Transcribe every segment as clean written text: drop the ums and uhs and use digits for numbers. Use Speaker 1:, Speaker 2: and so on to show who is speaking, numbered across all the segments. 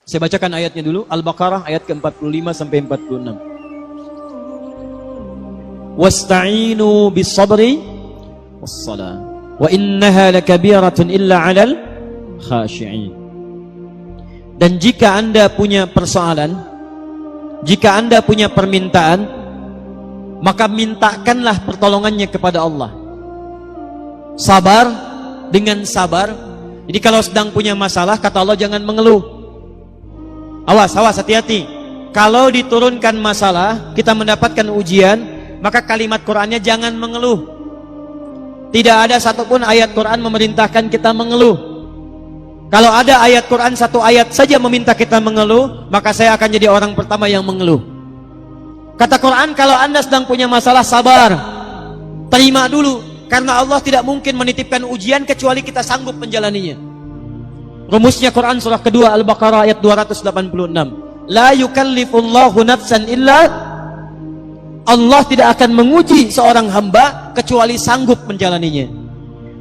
Speaker 1: Saya bacakan ayatnya dulu. Al-Baqarah ayat ke-45 sampai 46. Wasta'inu bis-sabri was-salah wa innaha lakabiratun illa 'alal khashi'in. Dan jika Anda punya persoalan, jika Anda punya permintaan, maka mintakanlah pertolongannya kepada Allah. Sabar dengan sabar. Jadi kalau sedang punya masalah, kata Allah, jangan mengeluh. Awas, hati-hati. Kalau diturunkan masalah, kita mendapatkan ujian, maka kalimat Qur'annya jangan mengeluh. Tidak ada satupun ayat Qur'an memerintahkan kita mengeluh. Kalau ada ayat Qur'an satu ayat saja meminta kita mengeluh, maka saya akan jadi orang pertama yang mengeluh. Kata Qur'an, kalau Anda sedang punya masalah, sabar. Terima dulu, karena Allah tidak mungkin menitipkan ujian kecuali kita sanggup menjalaninya. Rumusnya Quran surah kedua Al-Baqarah ayat 286. La yukallifullahu nafsan illa, Allah tidak akan menguji seorang hamba kecuali sanggup menjalaninya.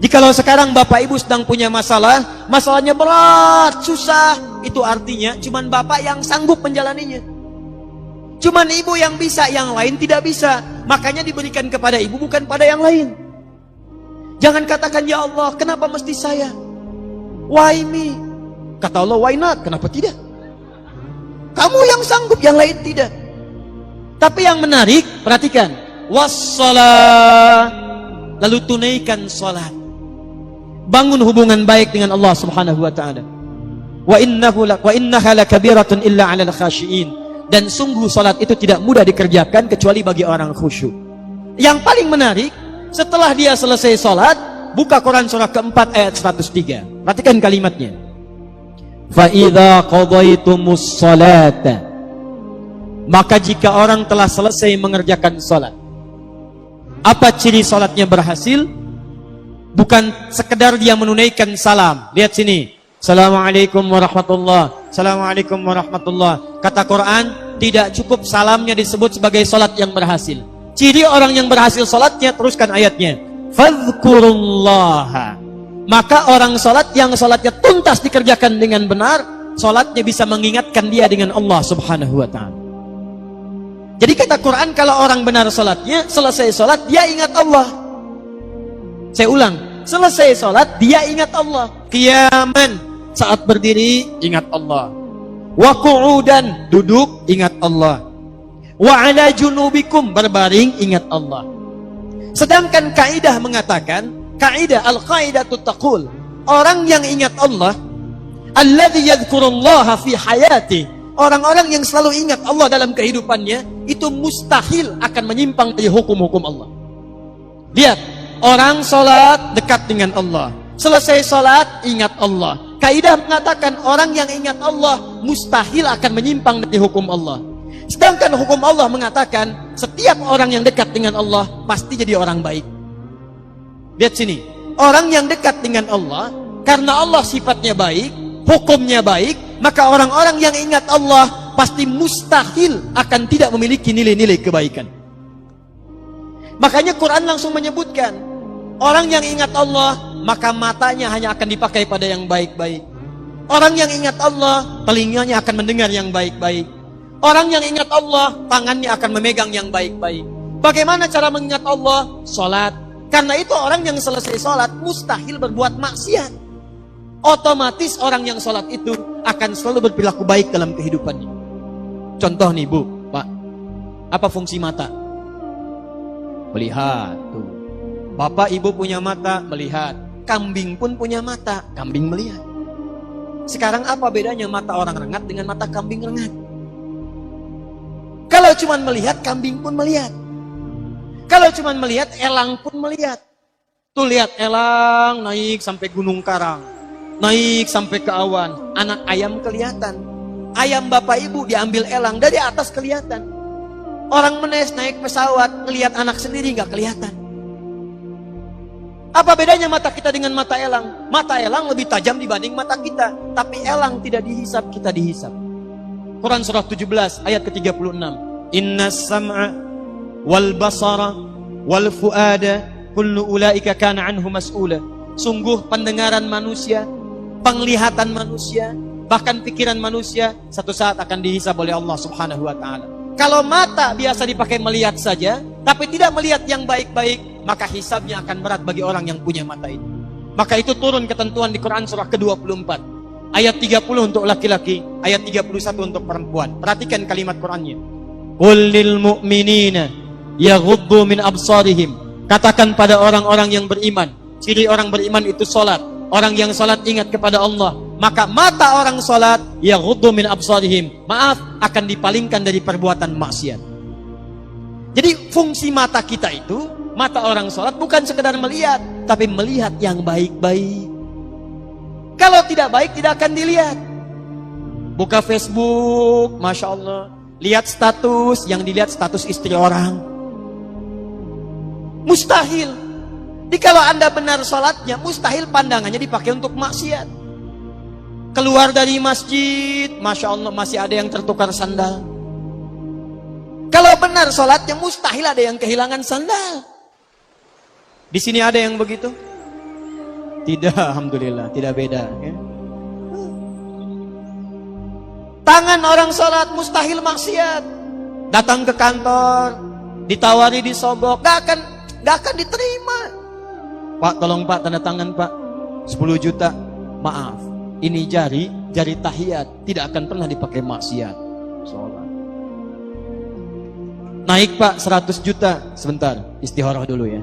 Speaker 1: Jikalau sekarang Bapak Ibu sedang punya masalah, masalahnya berat, susah, itu artinya cuman Bapak yang sanggup menjalaninya. Cuman Ibu yang bisa, yang lain tidak bisa. Makanya diberikan kepada Ibu, bukan pada yang lain. Jangan katakan, ya Allah, kenapa mesti saya? Why me? Kata Allah, why not? Kenapa tidak? Kamu yang sanggup, yang lain tidak. Tapi yang menarik, perhatikan. Wassalah. Lalu tunaikan salat. Bangun hubungan baik dengan Allah Subhanahu wa taala. Wa innaha lakabiratun illa 'alal khashiin. Dan sungguh salat itu tidak mudah dikerjakan kecuali bagi orang khusyuk. Yang paling menarik, setelah dia selesai salat, buka Quran surah keempat ayat 103. Perhatikan kalimatnya. Fa idza qadaytumus salata, maka jika orang telah selesai mengerjakan salat. Apa ciri salatnya berhasil? Bukan sekedar dia menunaikan salam. Lihat sini. Assalamualaikum warahmatullah. Assalamualaikum warahmatullah. Kata Quran, tidak cukup salamnya disebut sebagai salat yang berhasil. Ciri orang yang berhasil salatnya, teruskan ayatnya. Fadhkurullaha. Maka orang salat yang salatnya tuntas dikerjakan dengan benar, salatnya bisa mengingatkan dia dengan Allah Subhanahu wa taala. Jadi kata Quran, kalau orang benar salatnya, selesai salat dia ingat Allah. Saya ulang, selesai salat dia ingat Allah. Qiyaman, saat berdiri ingat Allah. Wa qu'udan, duduk ingat Allah. Wa ala junubikum, berbaring ingat Allah. Sedangkan kaidah mengatakan, kaidah al-qaidatu taqul, orang yang ingat Allah, alladzi yadhkurullaha fi hayati, orang-orang yang selalu ingat Allah dalam kehidupannya, itu mustahil akan menyimpang dari hukum-hukum Allah. Lihat, orang salat dekat dengan Allah, selesai salat ingat Allah. Kaidah mengatakan orang yang ingat Allah mustahil akan menyimpang dari hukum Allah. Sedangkan hukum Allah mengatakan setiap orang yang dekat dengan Allah pasti jadi orang baik. Lihat sini, orang yang dekat dengan Allah, karena Allah sifatnya baik, hukumnya baik, maka orang-orang yang ingat Allah pasti mustahil akan tidak memiliki nilai-nilai kebaikan. Makanya Quran langsung menyebutkan, orang yang ingat Allah, maka matanya hanya akan dipakai pada yang baik-baik. Orang yang ingat Allah, telinganya akan mendengar yang baik-baik. Orang yang ingat Allah, tangannya akan memegang yang baik-baik. Bagaimana cara mengingat Allah? Salat. Karena itu orang yang selesai salat mustahil berbuat maksiat. Otomatis orang yang salat itu akan selalu berperilaku baik dalam kehidupannya. Contoh nih Bu, Pak, apa fungsi mata? Melihat. Tuh. Bapak Ibu punya mata, melihat. Kambing pun punya mata, kambing melihat. Sekarang apa bedanya mata orang rengat dengan mata kambing rengat? Kalau cuma melihat, kambing pun melihat. Kalau cuma melihat, elang pun melihat. Tuh lihat, elang naik sampai Gunung Karang, naik sampai ke awan. Anak ayam kelihatan. Ayam Bapak Ibu diambil elang, dari atas kelihatan. Orang menes naik pesawat, ngelihat anak sendiri nggak kelihatan. Apa bedanya mata kita dengan mata elang? Mata elang lebih tajam dibanding mata kita, tapi elang tidak dihisap, kita dihisap. Quran surah 17 ayat ke-36. Innas sam'a wal basara wal fuada kullu ulaika kana anhu mas'ula. Sungguh pendengaran manusia, penglihatan manusia, bahkan pikiran manusia satu saat akan dihisab oleh Allah Subhanahu wa taala. Kalau mata biasa dipakai melihat saja, tapi tidak melihat yang baik-baik, maka hisabnya akan berat bagi orang yang punya mata ini. Maka itu turun ketentuan di Quran surah ke-24. Ayat 30 untuk laki-laki, ayat 31 untuk perempuan. Perhatikan kalimat Qurannya. Qul lil mu'minina yaghuddu min absarihim. Katakan pada orang-orang yang beriman, ciri orang beriman itu salat. Orang yang salat ingat kepada Allah, maka mata orang salat yaghuddu min absarihim, maaf, akan dipalingkan dari perbuatan maksiat. Jadi fungsi mata kita itu, mata orang salat bukan sekedar melihat, tapi melihat yang baik-baik. Kalau tidak baik tidak akan dilihat. Buka Facebook, Masya Allah, lihat status, yang dilihat status istri orang. Mustahil. Jadi kalau anda benar salatnya, mustahil pandangannya dipakai untuk maksiat. Keluar dari masjid, Masya Allah, masih ada yang tertukar sandal. Kalau benar salatnya, mustahil ada yang kehilangan sandal. Di sini ada yang begitu? Tidak, alhamdulillah, tidak beda. Ya. Tangan orang salat mustahil maksiat. Datang ke kantor, ditawari disogok, gak akan diterima. Pak, tolong Pak, tanda tangan Pak, 10 juta. Maaf, ini jari tahiyat, tidak akan pernah dipakai maksiat. Sholat. Naik Pak, 100 juta. Sebentar, istikharah dulu ya.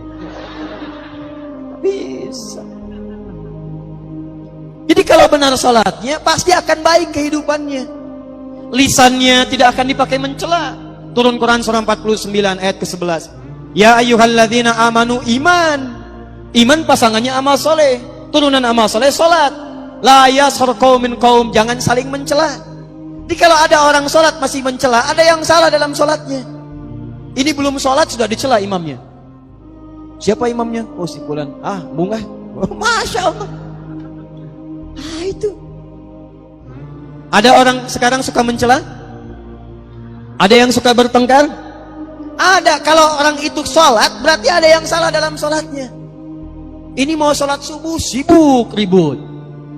Speaker 1: Bisa. Jadi kalau benar salatnya, pasti akan baik kehidupannya. Lisannya tidak akan dipakai mencela. Turun Quran surah 49 ayat ke-11. Ya ayyuhalladzina amanu, iman. Iman pasangannya amal soleh, turunan amal soleh salat. La yaskhar qaumin qaum, jangan saling mencela. Jadi kalau ada orang salat masih mencela, ada yang salah dalam salatnya. Ini belum salat sudah dicela imamnya. Siapa imamnya? Oh si fulan. Ah, bunga. Oh, Masya Allah. Ah, itu. Ada orang sekarang suka mencela? Ada yang suka bertengkar? Ada. Kalau orang itu salat, berarti ada yang salah dalam salatnya. Ini mau sholat subuh, sibuk, ribut.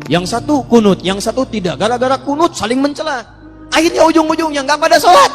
Speaker 1: Yang satu kunut, yang satu tidak. Gara-gara kunut saling mencela. Akhirnya ujung-ujungnya nggak pada sholat.